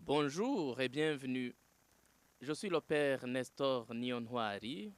Bonjour et bienvenue. Je suis le père Nestor Nyonhwari,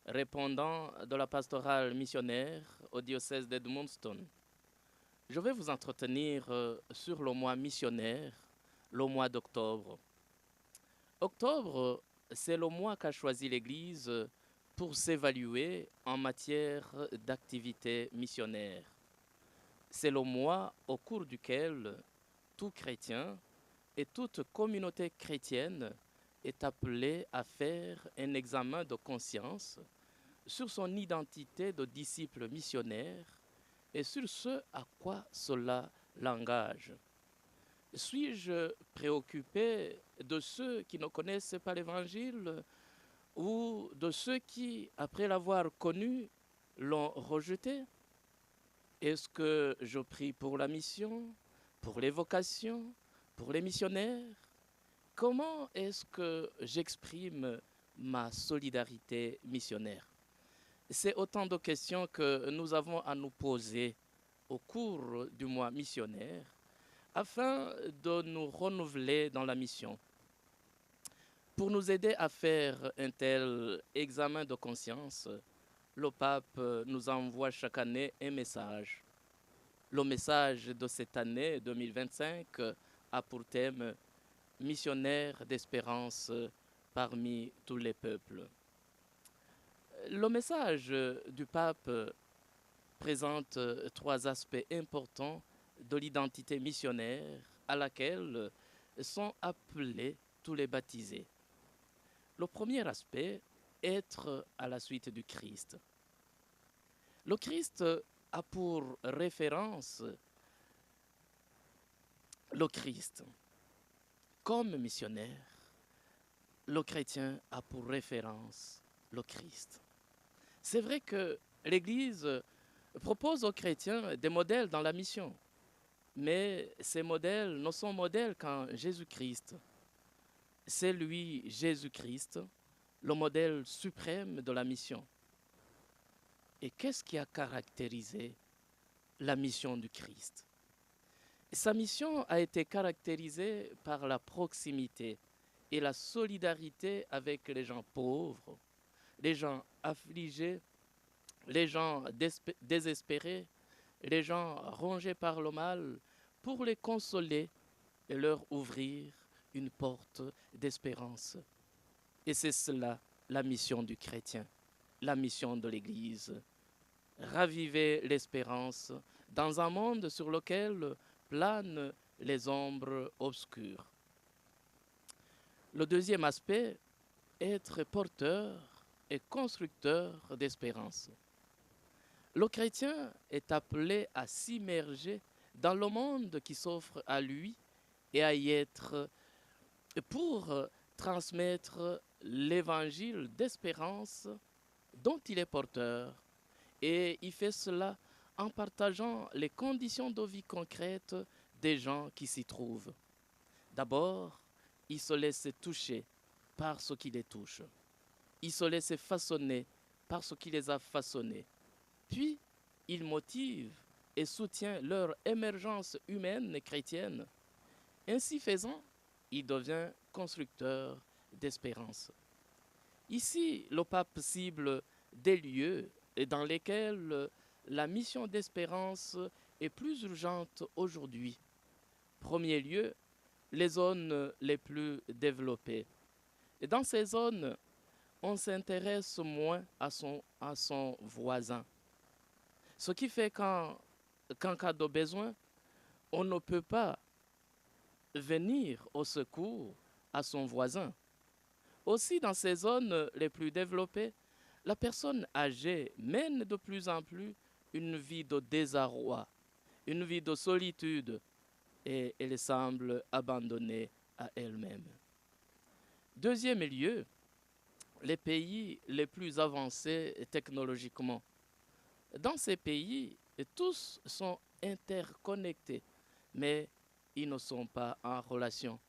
répondant de la pastorale missionnaire au diocèse d'Edmundston. Je vais vous entretenir sur le mois missionnaire, le mois d'octobre. Octobre, c'est le mois qu'a choisi l'Église pour s'évaluer en matière d'activité missionnaire. C'est le mois au cours duquel tout chrétien et toute communauté chrétienne est appelée à faire un examen de conscience sur son identité de disciple missionnaire et sur ce à quoi cela l'engage. Suis-je préoccupé de ceux qui ne connaissent pas l'Évangile ou de ceux qui, après l'avoir connu, l'ont rejeté? Est-ce que je prie pour la mission, pour les vocations, pour les missionnaires? Comment est-ce que j'exprime ma solidarité missionnaire? C'est autant de questions que nous avons à nous poser au cours du mois missionnaire afin de nous renouveler dans la mission. Pour nous aider à faire un tel examen de conscience, le pape nous envoie chaque année un message. Le message de cette année 2025 a pour thème missionnaire d'espérance parmi tous les peuples. Le message du pape présente trois aspects importants de l'identité missionnaire à laquelle sont appelés tous les baptisés. Le premier aspect, être à la suite du Christ. Le Christ a pour référence le Christ. Comme missionnaire, le chrétien a pour référence le Christ. C'est vrai que l'Église propose aux chrétiens des modèles dans la mission, mais ces modèles ne sont modèles qu'en Jésus-Christ. C'est lui, Jésus-Christ, le modèle suprême de la mission. Et qu'est-ce qui a caractérisé la mission du Christ? Sa mission a été caractérisée par la proximité et la solidarité avec les gens pauvres, les gens affligés, les gens désespérés, les gens rongés par le mal, pour les consoler et leur ouvrir une porte d'espérance. Et c'est cela la mission du chrétien, la mission de l'Église. Raviver l'espérance dans un monde sur lequel planent les ombres obscures. Le deuxième aspect, être porteur et constructeur d'espérance. Le chrétien est appelé à s'immerger dans le monde qui s'offre à lui et à y être pour transmettre l'évangile d'espérance dont il est porteur. Et il fait cela en partageant les conditions de vie concrètes des gens qui s'y trouvent. D'abord, il se laisse toucher par ce qui les touche. Il se laisse façonner par ce qui les a façonnés. Puis, il motive et soutient leur émergence humaine et chrétienne. Ainsi faisant, il devient constructeur d'espérance. Ici, le pape cible des lieux dans lesquels la mission d'espérance est plus urgente aujourd'hui. Premier lieu, les zones les plus développées. Et dans ces zones, on s'intéresse moins à son voisin. Ce qui fait qu'en cas de besoin, on ne peut pas venir au secours à son voisin. Aussi, dans ces zones les plus développées, la personne âgée mène de plus en plus une vie de désarroi, une vie de solitude, et elle semble abandonnée à elle-même. Deuxième lieu, les pays les plus avancés technologiquement. Dans ces pays, tous sont interconnectés, mais ils ne sont pas en relation.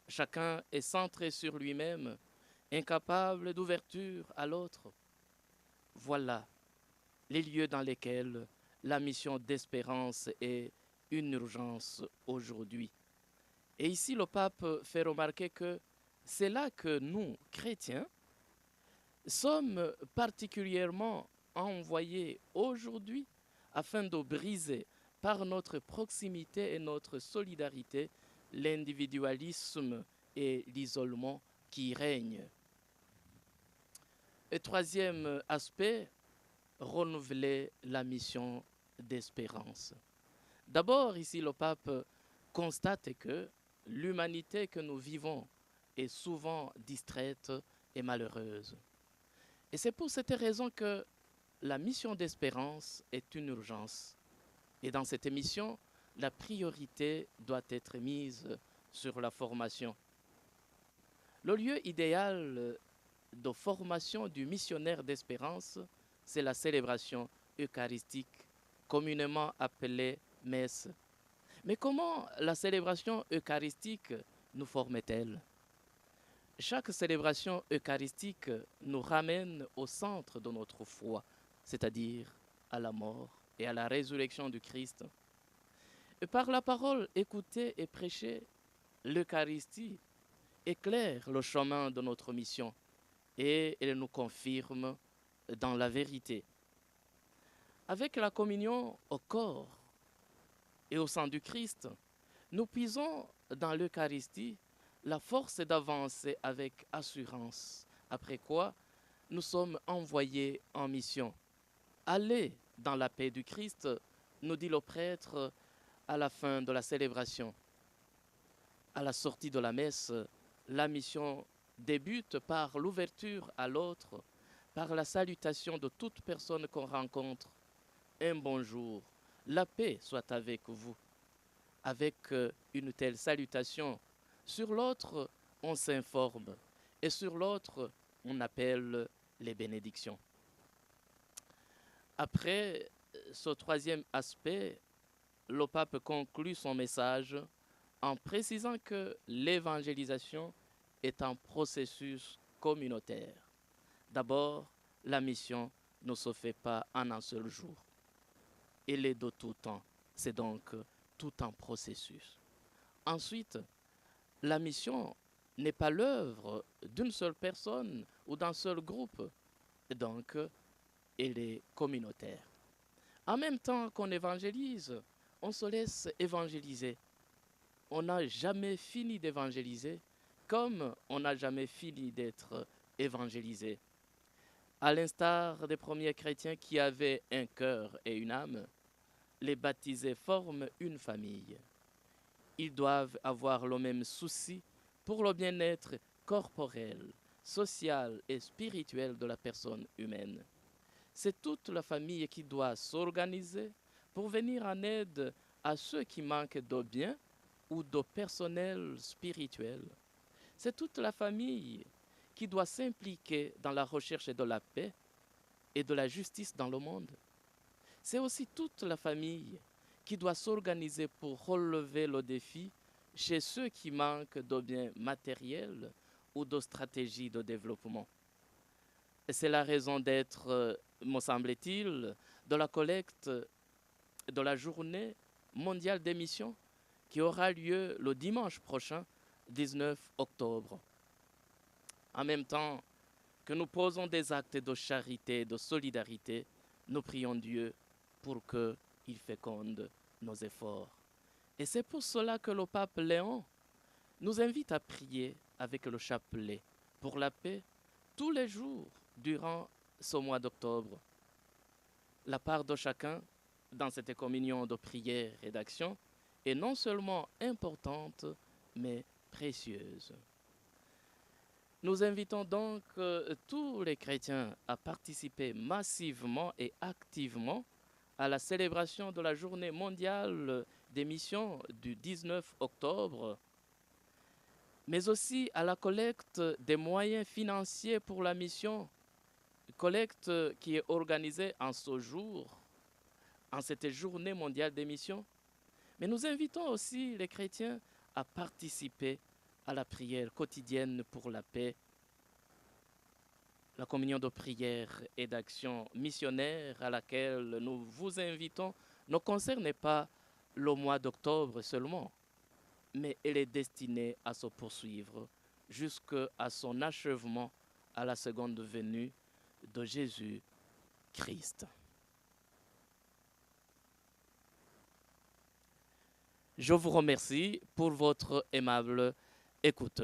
Chacun est centré sur lui-même, incapable d'ouverture à l'autre. Voilà les lieux dans lesquels la mission d'espérance est une urgence aujourd'hui. Et ici, le pape fait remarquer que c'est là que nous, chrétiens, sommes particulièrement envoyés aujourd'hui afin de briser par notre proximité et notre solidarité l'individualisme et l'isolement qui règnent. Et troisième aspect, renouveler la mission d'espérance. D'abord, ici, le pape constate que l'humanité que nous vivons est souvent distraite et malheureuse. Et c'est pour cette raison que la mission d'espérance est une urgence. Et dans cette mission, la priorité doit être mise sur la formation. Le lieu idéal de formation du missionnaire d'espérance, c'est la célébration eucharistique, communément appelée messe. Mais comment la célébration eucharistique nous forme-t-elle? Chaque célébration eucharistique nous ramène au centre de notre foi, c'est-à-dire à la mort et à la résurrection du Christ. Et par la parole écoutée et prêchée, l'Eucharistie éclaire le chemin de notre mission et elle nous confirme dans la vérité. Avec la communion au corps et au sang du Christ, nous puisons dans l'Eucharistie la force d'avancer avec assurance, après quoi nous sommes envoyés en mission. Allez dans la paix du Christ, nous dit le prêtre à la fin de la célébration. À la sortie de la messe, la mission débute par l'ouverture à l'autre, par la salutation de toute personne qu'on rencontre. Un bonjour, la paix soit avec vous. Avec une telle salutation, sur l'autre, on s'informe et sur l'autre, on appelle les bénédictions. Après ce troisième aspect, le pape conclut son message en précisant que l'évangélisation est un processus communautaire. D'abord, la mission ne se fait pas en un seul jour. Elle est de tout temps. C'est donc tout un processus. Ensuite, la mission n'est pas l'œuvre d'une seule personne ou d'un seul groupe. Donc, elle est communautaire. En même temps qu'on évangélise, on se laisse évangéliser. On n'a jamais fini d'évangéliser comme on n'a jamais fini d'être évangélisé. À l'instar des premiers chrétiens qui avaient un cœur et une âme, les baptisés forment une famille. Ils doivent avoir le même souci pour le bien-être corporel, social et spirituel de la personne humaine. C'est toute la famille qui doit s'organiser pour venir en aide à ceux qui manquent de biens ou de personnel spirituel. C'est toute la famille qui doit s'impliquer dans la recherche de la paix et de la justice dans le monde. C'est aussi toute la famille qui doit s'organiser pour relever le défi chez ceux qui manquent de biens matériels ou de stratégies de développement. Et c'est la raison d'être, me semble-t-il, de la collecte de la journée mondiale des missions qui aura lieu le dimanche prochain, 19 octobre. En même temps que nous posons des actes de charité et de solidarité, nous prions Dieu pour qu'il féconde nos efforts. Et c'est pour cela que le pape Léon nous invite à prier avec le chapelet pour la paix tous les jours durant ce mois d'octobre. La part de chacun dans cette communion de prière et d'action est non seulement importante, mais précieuse. Nous invitons donc tous les chrétiens à participer massivement et activement à la célébration de la journée mondiale des missions du 19 octobre, mais aussi à la collecte des moyens financiers pour la mission, collecte qui est organisée en ce jour, en cette journée mondiale des missions. Mais nous invitons aussi les chrétiens à participer à la prière quotidienne pour la paix. La communion de prière et d'action missionnaire à laquelle nous vous invitons ne concerne pas le mois d'octobre seulement. mais elle est destinée à se poursuivre jusqu'à son achèvement à la seconde venue de Jésus-Christ. Je vous remercie pour votre aimable écoute.